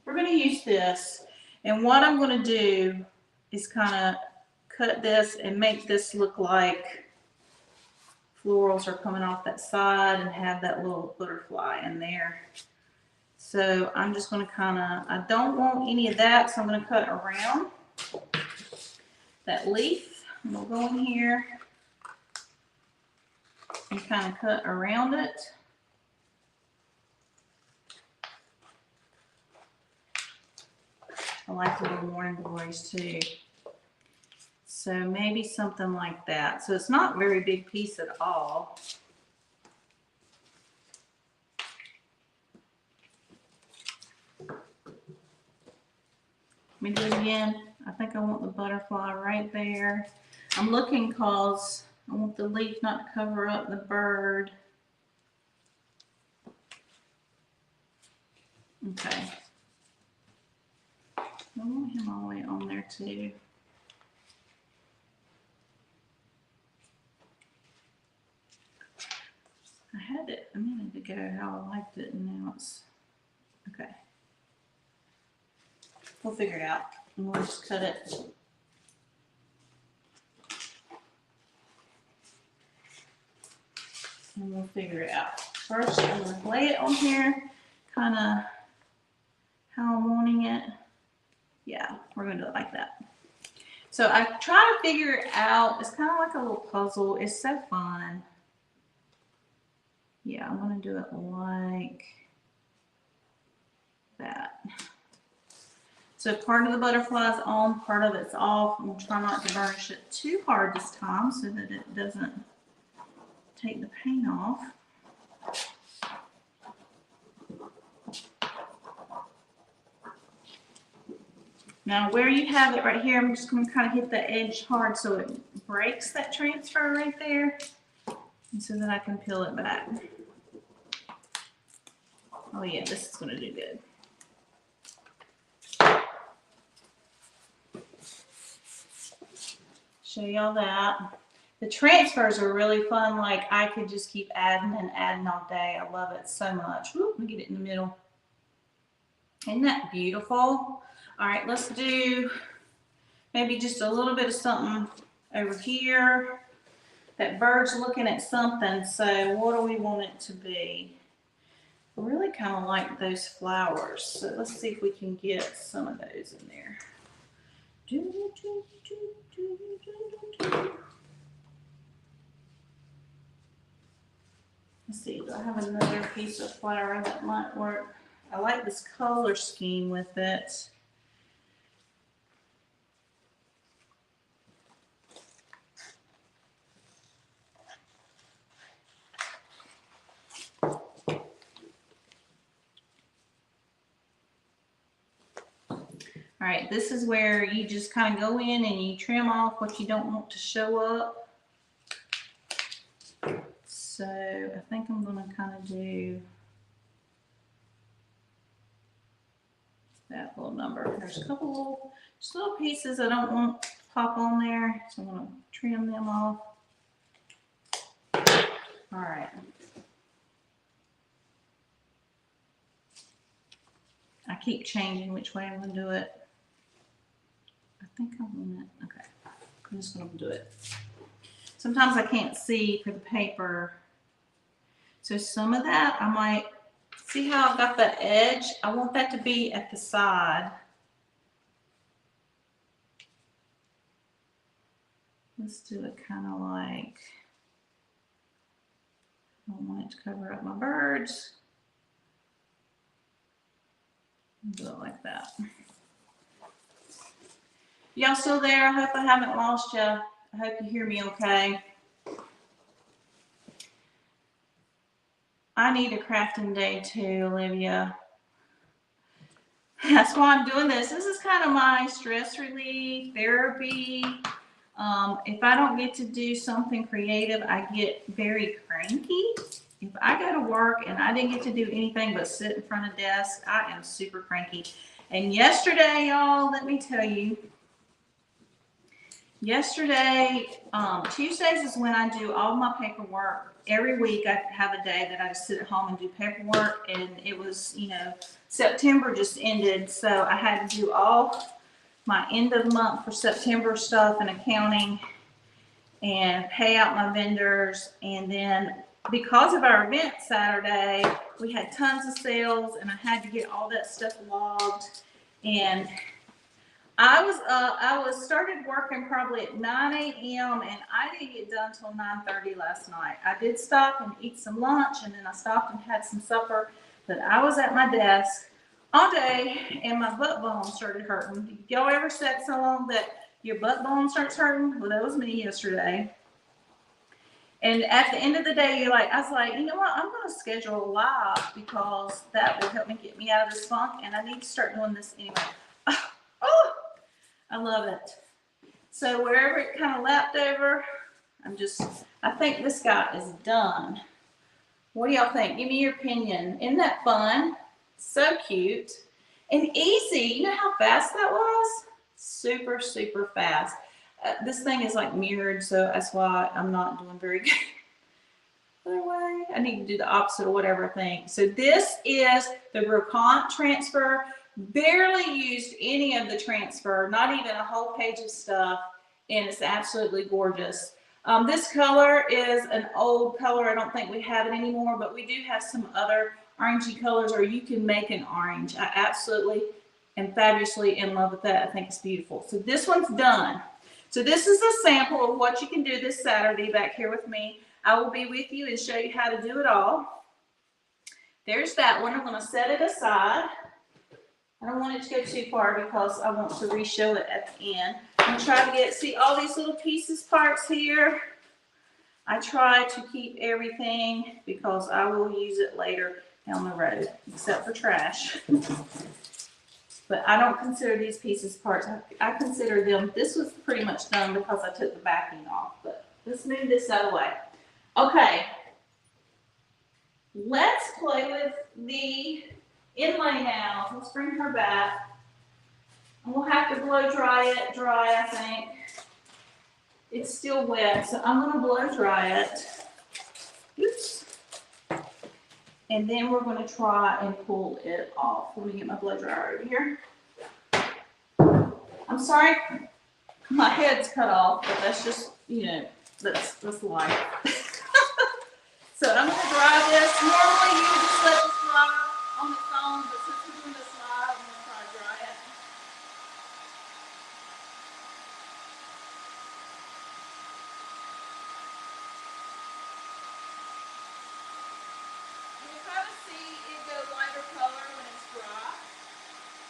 We're going to use this, and what I'm going to do is kind of cut this and make this look like florals are coming off that side and have that little butterfly in there. So I'm just going to kind of, I don't want any of that, so I'm going to cut around that leaf. And we'll go in here and kind of cut around it. I like the little morning glories too. So maybe something like that. So it's not a very big piece at all. Let me do it again. I think I want the butterfly right there. I'm looking because I want the leaf not to cover up the bird. Okay. I want him all the way on there too. I had it a minute ago how I liked it, and now it's okay. We'll figure it out, and we'll just cut it. And we'll figure it out. First, I'm going to lay it on here, kind of how I'm wanting it. Yeah, we're going to do it like that. So I try to figure it out. It's kind of like a little puzzle. It's so fun. Yeah, I'm going to do it like that. So part of the butterfly is on, part of it's off. I'm going to try not to burnish it too hard this time so that it doesn't take the paint off. Now where you have it right here, I'm just going to kind of hit the edge hard so it breaks that transfer right there, and so that I can peel it back. Oh yeah, this is going to do good. Show y'all that. The transfers are really fun. Like I could just keep adding and adding all day. I love it so much. Woo, let me get it in the middle. Isn't that beautiful? All right, let's do maybe just a little bit of something over here. That bird's looking at something, so what do we want it to be? I really kind of like those flowers, so let's see if we can get some of those in there. Let's see, do I have another piece of flower that might work? I like this color scheme with it. All right, this is where you just kind of go in and you trim off what you don't want to show up. So I think I'm going to kind of do that little number. There's a couple little, just little pieces I don't want top on there, so I'm gonna trim them off. All right. I keep changing which way I'm gonna do it. I think I want it, okay. I'm just gonna do it. Sometimes I can't see for the paper. So some of that, I might, see how I've got that edge? I want that to be at the side. Let's do it kind of like, I don't want it to cover up my birds. Do it like that. Y'all still there? I hope I haven't lost you. I hope you hear me okay. I need a crafting day too, Olivia. That's why I'm doing this. This is kind of my stress relief, therapy. If I don't get to do something creative, I get very cranky. If I go to work and I didn't get to do anything but sit in front of a desk, I am super cranky. And yesterday, y'all, let me tell you, yesterday, Tuesdays is when I do all my paperwork. Every week I have a day that I just sit at home and do paperwork, and it was, you know, September just ended, so I had to do all my end of month for September stuff and accounting and pay out my vendors. And then because of our event Saturday, we had tons of sales and I had to get all that stuff logged. And I was started working probably at 9 a.m. and I didn't get done till 9:30 last night. I did stop and eat some lunch, and then I stopped and had some supper, but I was at my desk all day and my butt bone started hurting. Y'all ever sat so long that your butt bone starts hurting? Well, that was me yesterday. And at the end of the day, I was like, you know what? I'm going to schedule a live because that will help me get me out of this funk, and I need to start doing this anyway. Oh, I love it. So wherever it kind of lapped over, I think this guy is done. What do y'all think? Give me your opinion. Isn't that fun? So cute and easy. You know how fast that was? Super, super fast. This thing is like mirrored, so that's why I'm not doing very good. Other way, I need to do the opposite of whatever I think. So this is the Rokon Transfer. Barely used any of the transfer, not even a whole page of stuff, and it's absolutely gorgeous. This color is an old color. I don't think we have it anymore, but we do have some other orangey colors, or you can make an orange. I absolutely am fabulously in love with that. I think it's beautiful. So this one's done. So this is a sample of what you can do this Saturday back here with me. I will be with you and show you how to do it all. There's that one. I'm going to set it aside. I don't want it to go too far because I want to re-show it at the end. I'm going to try to get, see all these little pieces, parts here. I try to keep everything because I will use it later down the road, except for trash. But I don't consider these pieces parts. I consider them, this was pretty much done because I took the backing off. But let's move this out of the way. Okay. Let's play with the inlay now. Let's bring her back. And we'll have to blow dry it, I think. It's still wet, so I'm going to blow dry it. Oops. And then we're going to try and pull it off. Let me get my blow dryer over here. I'm sorry, my head's cut off, but that's just, you know, that's life. So I'm going to dry this. Normally you would just let this dry on its own, but since we're doing this live, I'm going to try to dry it. You can kind of see it go lighter color when it's dry.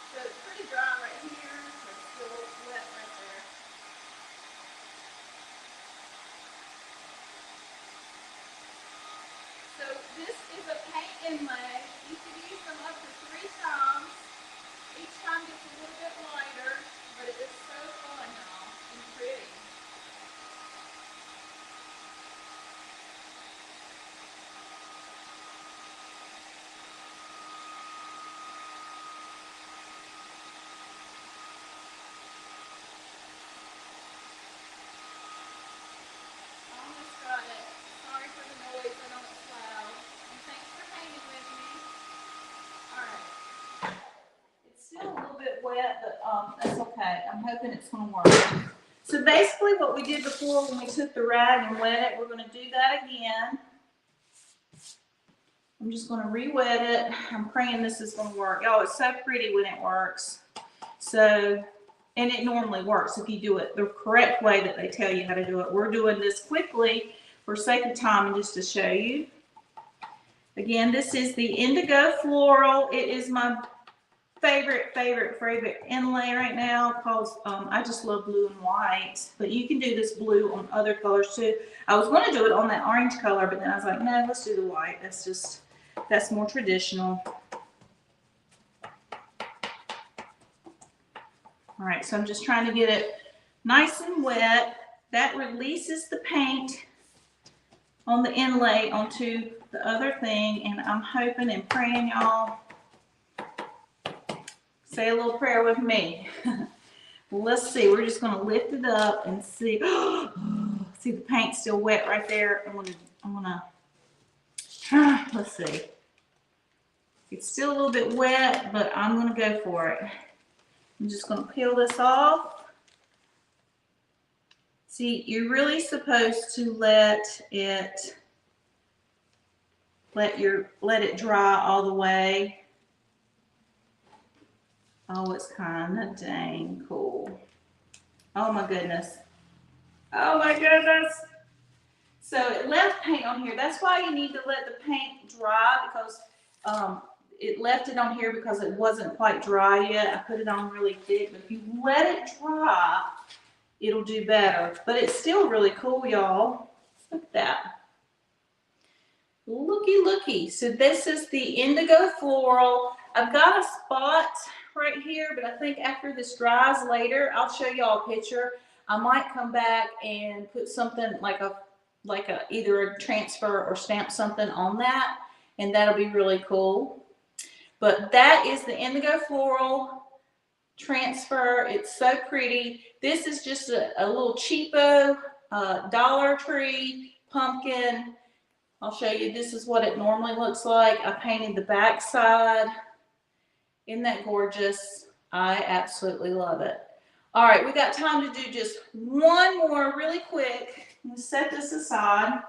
So it's pretty dry right here, but it's still wet right there. So this is a paint inlay. You can use them up to 3 times. Each time gets a little bit lighter, but it is so fun, y'all, and pretty. hoping it's going to work. So basically what we did before when we took the rag and wet it, we're going to do that again. I'm just going to re-wet it. I'm praying this is going to work. Oh, it's so pretty when it works. So, and it normally works if you do it the correct way that they tell you how to do it. We're doing this quickly for sake of time and just to show you. Again, this is the Indigo Floral. It is my favorite inlay right now because I just love blue and white. But you can do this blue on other colors too. I was going to do it on that orange color, but then I was like, no, let's do the white. That's more traditional. All right, so I'm just trying to get it nice and wet. That releases the paint on the inlay onto the other thing, and I'm hoping and praying y'all say a little prayer with me. Let's see, we're just gonna lift it up and see. See the paint still wet right there. I'm gonna let's see. It's still a little bit wet, but I'm gonna go for it. I'm just gonna peel this off. See, you're really supposed to let it dry all the way. Oh, it's kind of dang cool. Oh my goodness. Oh my goodness. So it left paint on here. That's why you need to let the paint dry, because it left it on here because it wasn't quite dry yet. I put it on really thick, but if you let it dry, it'll do better. But it's still really cool, y'all. Look at that. Looky. So this is the Indigo Floral. I've got a spot right here, but I think after this dries later, I'll show y'all a picture. I might come back and put something like either a transfer or stamp something on that, and that'll be really cool. But that is the Indigo Floral transfer. It's so pretty. This is just a little cheapo Dollar Tree pumpkin. I'll show you. This is what it normally looks like. I painted the back side. Isn't that gorgeous? I absolutely love it. All right, we got time to do just one more really quick. I'm gonna set this aside.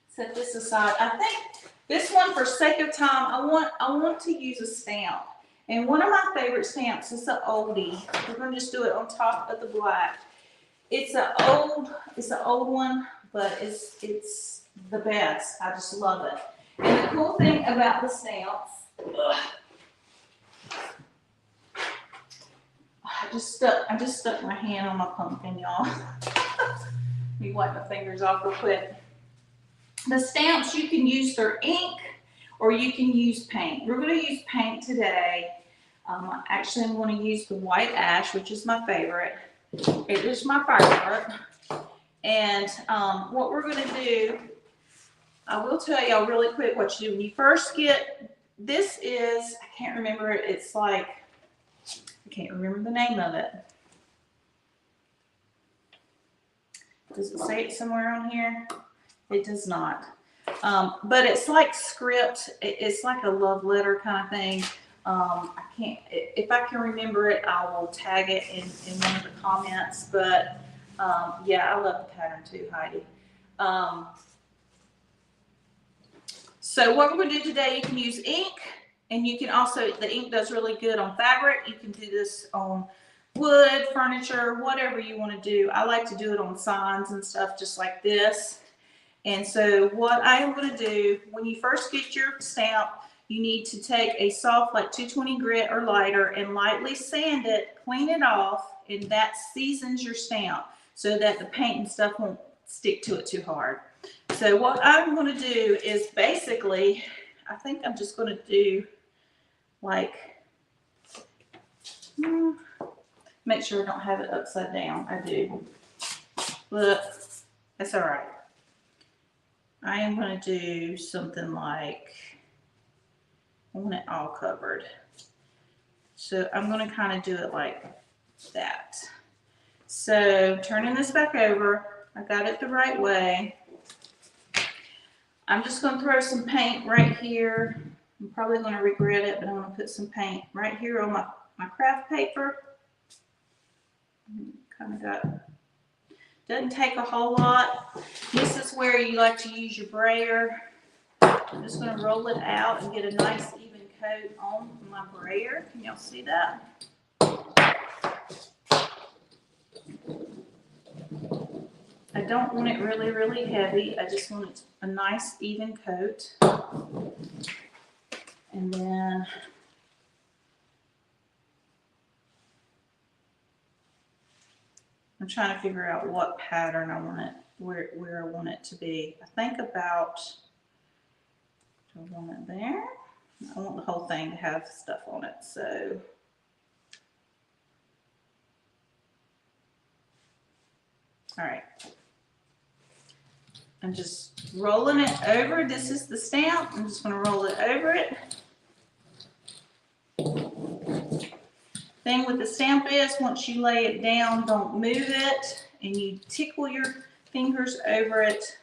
Set this aside. I think this one, for sake of time, I want to use a stamp. And one of my favorite stamps is the oldie. We're gonna just do it on top of the black. It's an old one, but it's the best. I just love it. And the cool thing about the stamps, I just stuck my hand on my pumpkin, y'all. Let me wipe my fingers off real quick. The stamps, you can use their ink or you can use paint. We're going to use paint today. Actually, I'm going to use the white ash, which is my favorite. It is my favorite. And what we're going to do, I will tell y'all really quick what you do. When you first get, this is, I can't remember it. It's like, I can't remember the name of it. Does it say it somewhere on here? It does not. But it's like script. It's like a love letter kind of thing. I can't, if I can remember it, I will tag it in one of the comments. But yeah, I love the pattern too, Heidi. So what we're going to do today, you can use ink, and you can also, the ink does really good on fabric. You can do this on wood, furniture, whatever you want to do. I like to do it on signs and stuff just like this. And so what I am going to do, when you first get your stamp, you need to take a soft, like 220 grit or lighter, and lightly sand it, clean it off, and that seasons your stamp so that the paint and stuff won't stick to it too hard. So what I'm going to do is basically, I think I'm just going to do like, make sure I don't have it upside down. I do. But that's all right. I am going to do something like, I want it all covered. So I'm going to kind of do it like that. So turning this back over, I got it the right way. I'm just going to throw some paint right here. I'm probably going to regret it, but I'm going to put some paint right here on my craft paper. Kind of got, doesn't take a whole lot. This is where you like to use your brayer. I'm just going to roll it out and get a nice even coat on my brayer. Can y'all see that? I don't want it really, really heavy. I just want it a nice even coat. And then I'm trying to figure out what pattern I want it, where I want it to be. I think about, do I want it there? I want the whole thing to have stuff on it, so. All right. I'm just rolling it over. This is the stamp. I'm just going to roll it over it. Thing with the stamp is once you lay it down, don't move it, and you tickle your fingers over it.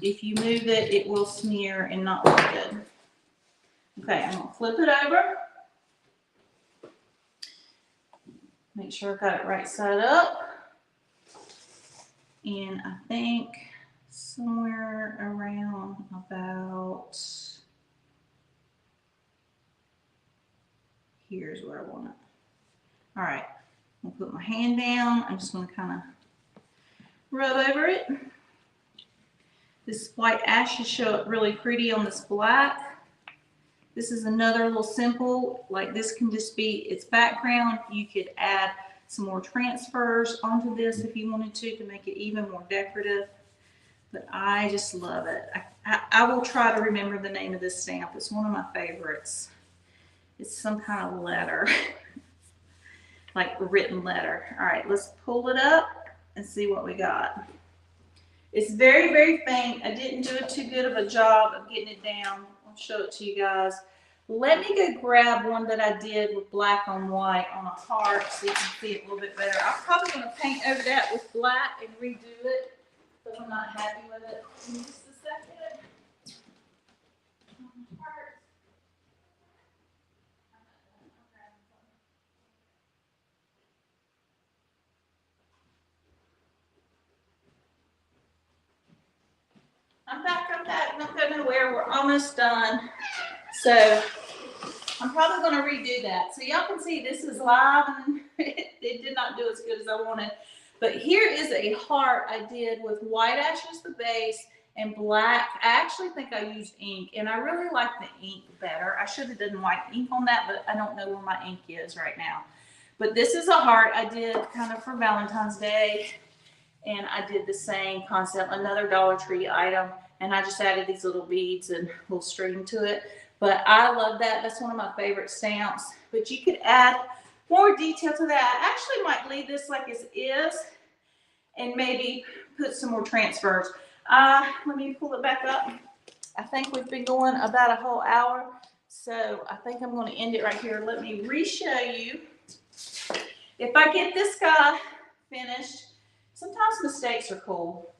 If you move it, it will smear and not look good. Okay, I'm going to flip it over. Make sure I got it right side up. And I think somewhere around about here's where I want it. All right, I'm gonna put my hand down. I'm just gonna kind of rub over it. This white ashes show up really pretty on this black. This is another little simple, like this can just be its background. You could add some more transfers onto this if you wanted to make it even more decorative. But I just love it. I will try to remember the name of this stamp. It's one of my favorites. It's some kind of letter, like a written letter. All right, let's pull it up and see what we got. It's very, very faint. I didn't do too good of a job of getting it down. I'll show it to you guys. Let me go grab one that I did with black on white on a heart so you can see it a little bit better. I'm probably going to paint over that with black and redo it because I'm not happy with it. Give me just a second. I'm back, not going nowhere. We're almost done. So I'm probably going to redo that. So y'all can see this is live and it did not do as good as I wanted. But here is a heart I did with white ash as the base and black. I actually think I used ink and I really like the ink better. I should have done white ink on that, but I don't know where my ink is right now. But this is a heart I did kind of for Valentine's Day. And I did the same concept, another Dollar Tree item. And I just added these little beads and a little string to it. But I love that. That's one of my favorite stamps. But you could add more detail to that. I actually might leave this like it is and maybe put some more transfers. Let me pull it back up. I think we've been going about a whole hour. So I think I'm going to end it right here. Let me re-show you. If I get this guy finished, sometimes mistakes are cool.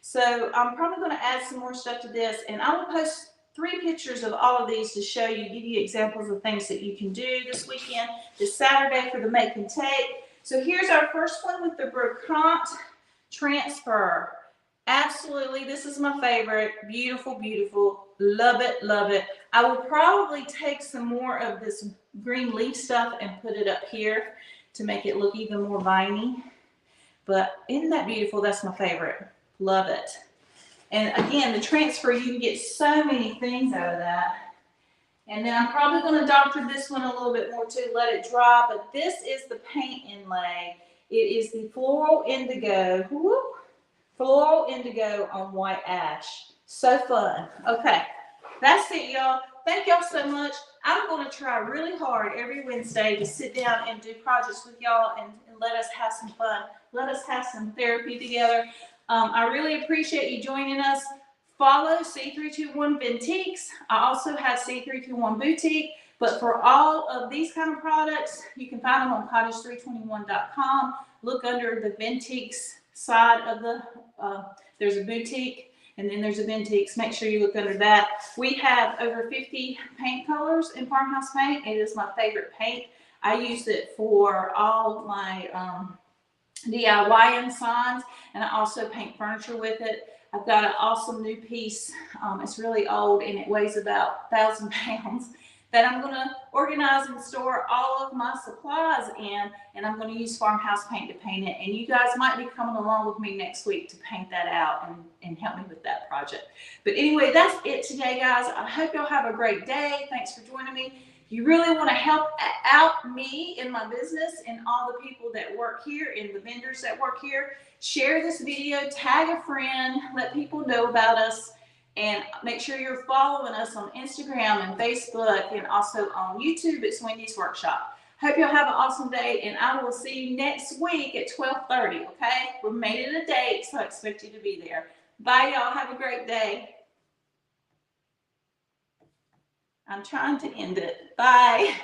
So I'm probably going to add some more stuff to this. And I will post 3 pictures of all of these to show you, give you examples of things that you can do this weekend, this Saturday for the make and take. So here's our first one with the Rokon Transfer. Absolutely, this is my favorite. Beautiful, beautiful. Love it, love it. I will probably take some more of this green leaf stuff and put it up here to make it look even more viney. But isn't that beautiful? That's my favorite. Love it. And again, the transfer, you can get so many things out of that. And then I'm probably going to doctor this one a little bit more too, let it dry. But this is the paint inlay. It is the Floral Indigo. Whoop, Floral Indigo on white ash. So fun. Okay, that's it, y'all. Thank y'all so much. I'm going to try really hard every Wednesday to sit down and do projects with y'all and let us have some fun. Let us have some therapy together. I really appreciate you joining us. Follow C321 Bentiques. I also have C321 Boutique, but for all of these kind of products, you can find them on cottage321.com. Look under the Bentiques side of the, there's a boutique, And then there's a Ventiques. Make sure you look under that. We have over 50 paint colors in Farmhouse Paint. It is my favorite paint. I use it for all of my DIY and signs, and I also paint furniture with it. I've got an awesome new piece. It's really old and it weighs about 1,000 pounds that I'm going to organize and store all of my supplies in, and I'm going to use Farmhouse Paint to paint it. And you guys might be coming along with me next week to paint that out and help me with that project. But anyway, that's it today, guys. I hope y'all have a great day. Thanks for joining me. If you really want to help out me in my business and all the people that work here and the vendors that work here, share this video, tag a friend, let people know about us, and make sure you're following us on Instagram and Facebook and also on YouTube. It's Wendy's Workshop. Hope y'all have an awesome day, and I will see you next week at 12:30, okay? We made it a date, so I expect you to be there. Bye, y'all. Have a great day. I'm trying to end it. Bye.